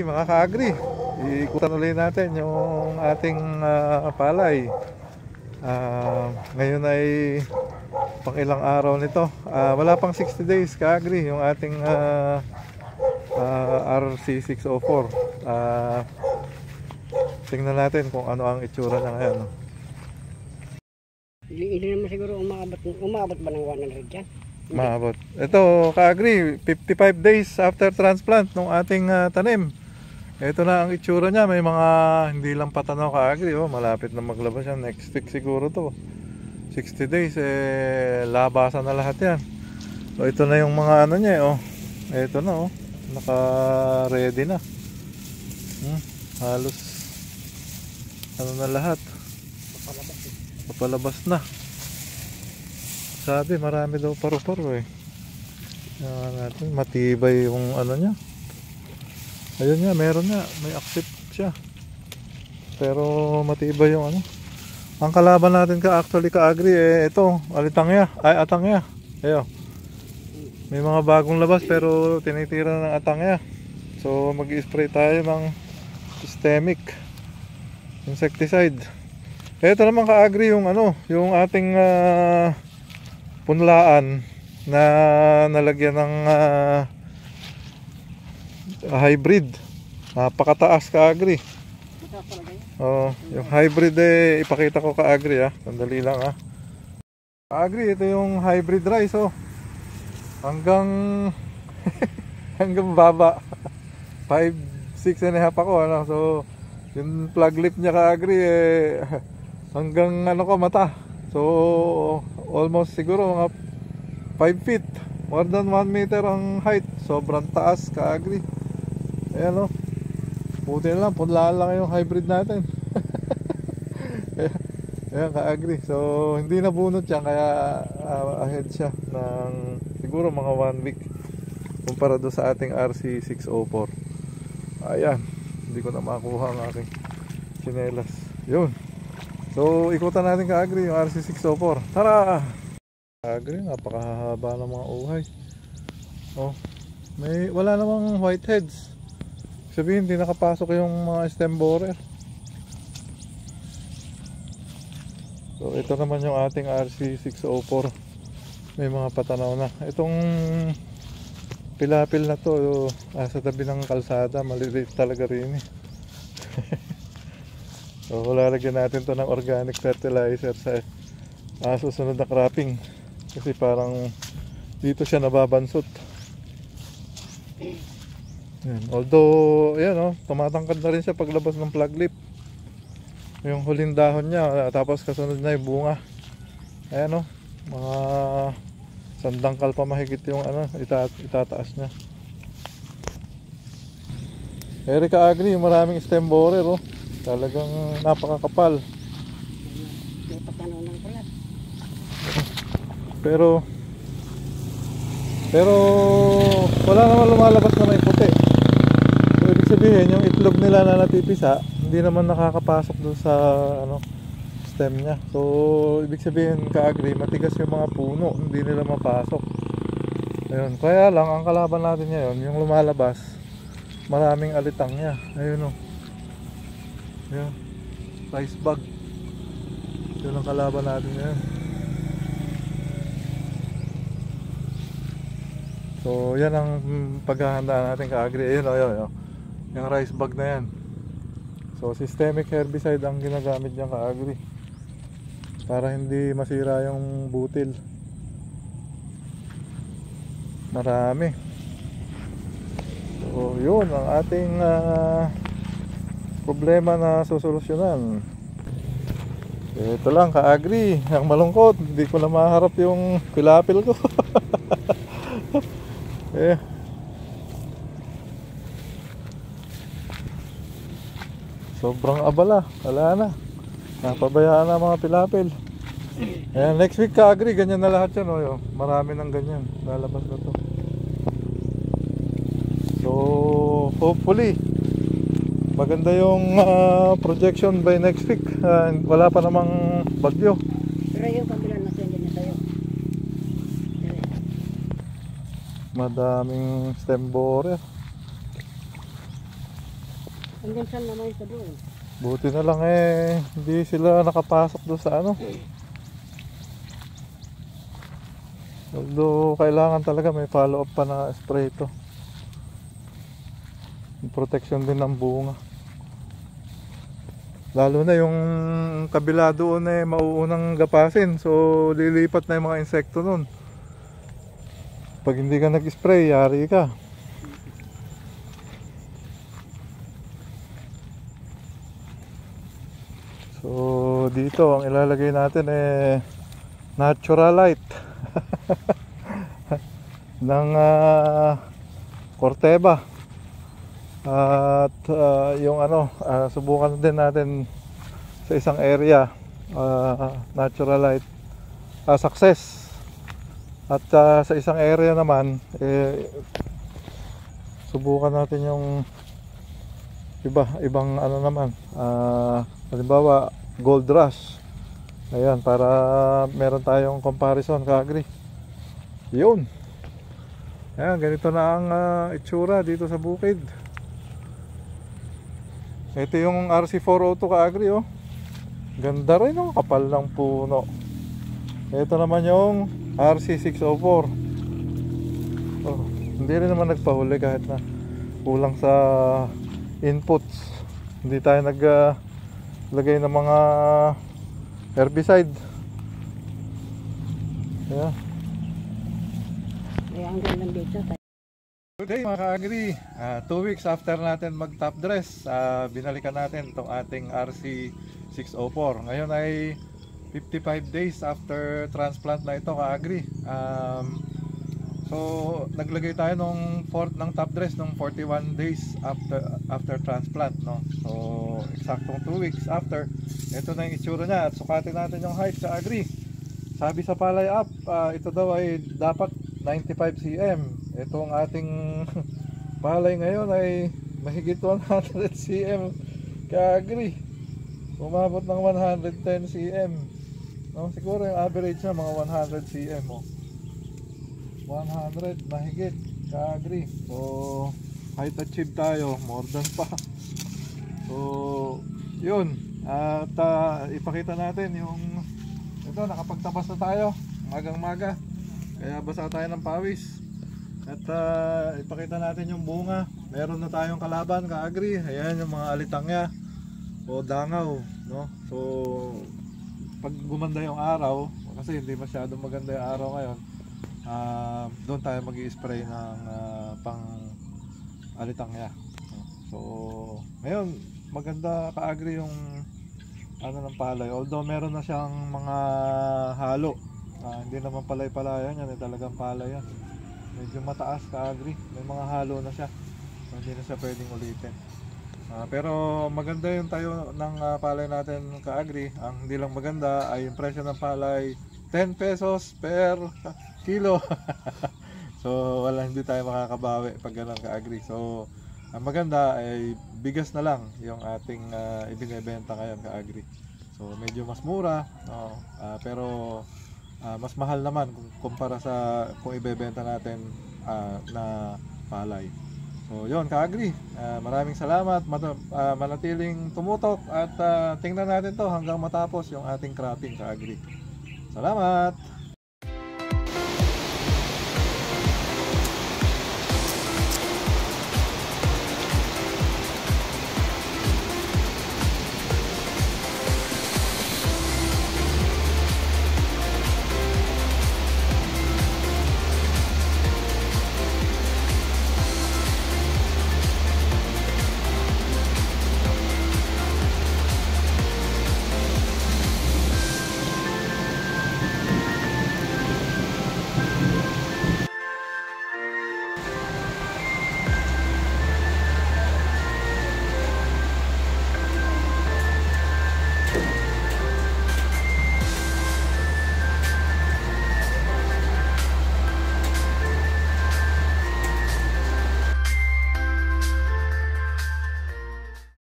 Mga ka-agri, iikutan ulit natin yung ating palay. Ngayon ay pang ilang araw nito. Wala pang 60 days ka-agri yung ating RC604. Tingnan natin kung ano ang itsura niya ngayon. Hindi naman siguro umabot ba ng 100 dyan? Maabot. Ito ka-agri, 55 days after transplant ng ating tanim. Ito na ang itsura niya. May mga hindi lang patanaw ka-agri. Malapit na maglabas yan. Next week siguro to. 60 days labasan na lahat yan. So ito na yung mga ano niya. Ito na. Naka ready na. Halos ano na lahat. Papalabas na. Sabi marami daw paru-paro natin, matibay yung ano niya. Ayun nga, meron nga, may accept siya. Pero matibay yung ano. Ang kalaban natin actually ka-agri ito, alitangya, atangya. Ayo. May mga bagong labas pero tinitira ng atangya. So mag-i-spray tayo ng systemic insecticide. Ito naman ka-agri yung ano, yung ating punlaan na nalagyan ng hybrid. Napakataas ka-agri. Yung hybrid ipakita ko ka-agri Sandali lang Ka-agri, ito yung hybrid rice Hanggang hanggang baba. 5, 6 and a half ako So yung plug lip niya ka-agri hanggang mata. So almost siguro mga 5 feet, more than 1 meter ang height. Sobrang taas ka-agri. Ayan buti na lang, punlaan lang yung hybrid natin. Ayan ka-agri. So hindi nabunot yan, kaya ahead siya ng siguro mga 1 week kumpara do sa ating RC604. Ayan, hindi ko na makuha ang aking chinelas. Yun. So ikutan natin ka-agri yung RC604. Tara! Ka-agri, napakahaba ng mga uhay. Wala namang whiteheads. Sabihin, hindi nakapasok yung mga stem borer. So ito naman yung ating RC604. May mga patanaw na. Itong pilapil na to sa tabi ng kalsada, maliliit talaga rin So lalagyan natin to ng organic fertilizer sa susunod na cropping. Kasi parang dito siya nababansot. Although tumatangkad na rin siya paglabas ng plug lip. Yung huling dahon niya, tapos kasunod na yung bunga. Ayan mga sandangkal pa mahigit yung itataas niya. Ka-agri, maraming stem borer talagang napakakapal. May patanaw ng kalat. Pero wala naman lumalabas na may puti. So ibig sabihin yung itlog nila na natipisa hindi naman nakakapasok doon sa stem niya. So ibig sabihin ka-agri, matigas yung mga puno, hindi nila mapasok. Ayun, kaya lang ang kalaban natin ngayon yung lumalabas, maraming alitang niya. Ayun Ayun, rice bug. Yun ang kalaban natin ngayon. So yan ang paghahanda natin ka-agri. Ayun, yung rice bug na yan. So systemic herbicide ang ginagamit niya ka-agri para hindi masira yung butil. Marami. So yun ang ating problema na susolusyonan. Ito lang ka-agri, ang malungkot, hindi ko na maharap yung pilapil ko. Sobrang abala, wala na. Napabayaan na mga pilapil. Ayan, next week ka-agri, ganyan na lahat yan. Marami ng ganyan, lalabas na to. So hopefully maganda yung projection by next week. Wala pa namang bagyo. Pero yung kabilang na na tayo. Madaming stem borer. Minsan naman ito doon. Buti na lang eh, hindi sila nakapasok doon sa ano. Although kailangan talaga may follow up pa na spray ito. Protection din ng bunga. Lalo na yung kabila doon eh mauunang gapasin. So lilipat na yung mga insekto nun. Pag hindi ka nag-spray, yari ka. So dito ang ilalagay natin eh natural light ng Corteva. At yung ano, subukan din natin sa isang area, natural light success. At sa isang area naman subukan natin yung ibang ano naman, halimbawa gold rush. Ayan, para meron tayong comparison, ka-agree. Yun. Ayan, ganito na ang itsura dito sa bukid. Ito yung RC402, ka-agree, oh. Ganda rin, oh, kapal ng puno. Ito naman yung RC604. Oh, hindi rin naman nagpahuli kahit na kulang sa inputs. Hindi tayo naglagay ng mga herbicide. Yeah. Kaya ang ganda dito. Good day mga ka-agree. 2 weeks after natin mag top dress, binalikan natin itong ating RC604. Ngayon ay 55 days after transplant na ito, ka-agree. So naglagay tayo ng top dress nung 41 days after transplant, no? So eksaktong 2 weeks after, ito na yung itsura niya. At sukatin natin yung height, ka-agree. Sabi sa Palay App, ito daw ay dapat 95 cm. Itong ating palay ngayon ay mahigit 100 cm, ka-agree. Umabot ng 110 cm, no? Siguro yung average na mga 100 cm, oh. 100 mahigit, ka-agree. So height achieve tayo, more than pa. So yun. At ipakita natin yung ito, nakapagtabas na tayo magang maga, kaya basa tayo ng pawis. At ipakita natin yung bunga. Meron na tayong kalaban, ka-agree. Ayan yung mga alitangya o dangaw, no? So pag gumanda yung araw, kasi hindi masyadong maganda yung araw ngayon, doon tayo mag-i-spray ng pang alitangya. So ngayon maganda, ka-agree, yung ano ng palay. Although meron na siyang mga halo, hindi naman palay-palayan yan, talagang palay yan. Medyo mataas, ka-agree. May mga halo na siya, so hindi na siya pwedeng ulitin. Pero maganda yung tayo ng palay natin, ka-agree. Ang hindi lang maganda ay yung presyo ng palay, 10 pesos per kilo. So hindi tayo makakabawi pag ganun, ka-agree. So ang maganda ay bigas na lang yung ating ibinebenta ngayon, ka-agree. So medyo mas mura, no? Pero mas mahal naman kumpara sa kung ibebenta natin na palay. So yun, ka-agree. Maraming salamat. Manatiling tumutok at tingnan natin to hanggang matapos yung ating cropping, ka-agree. Salamat!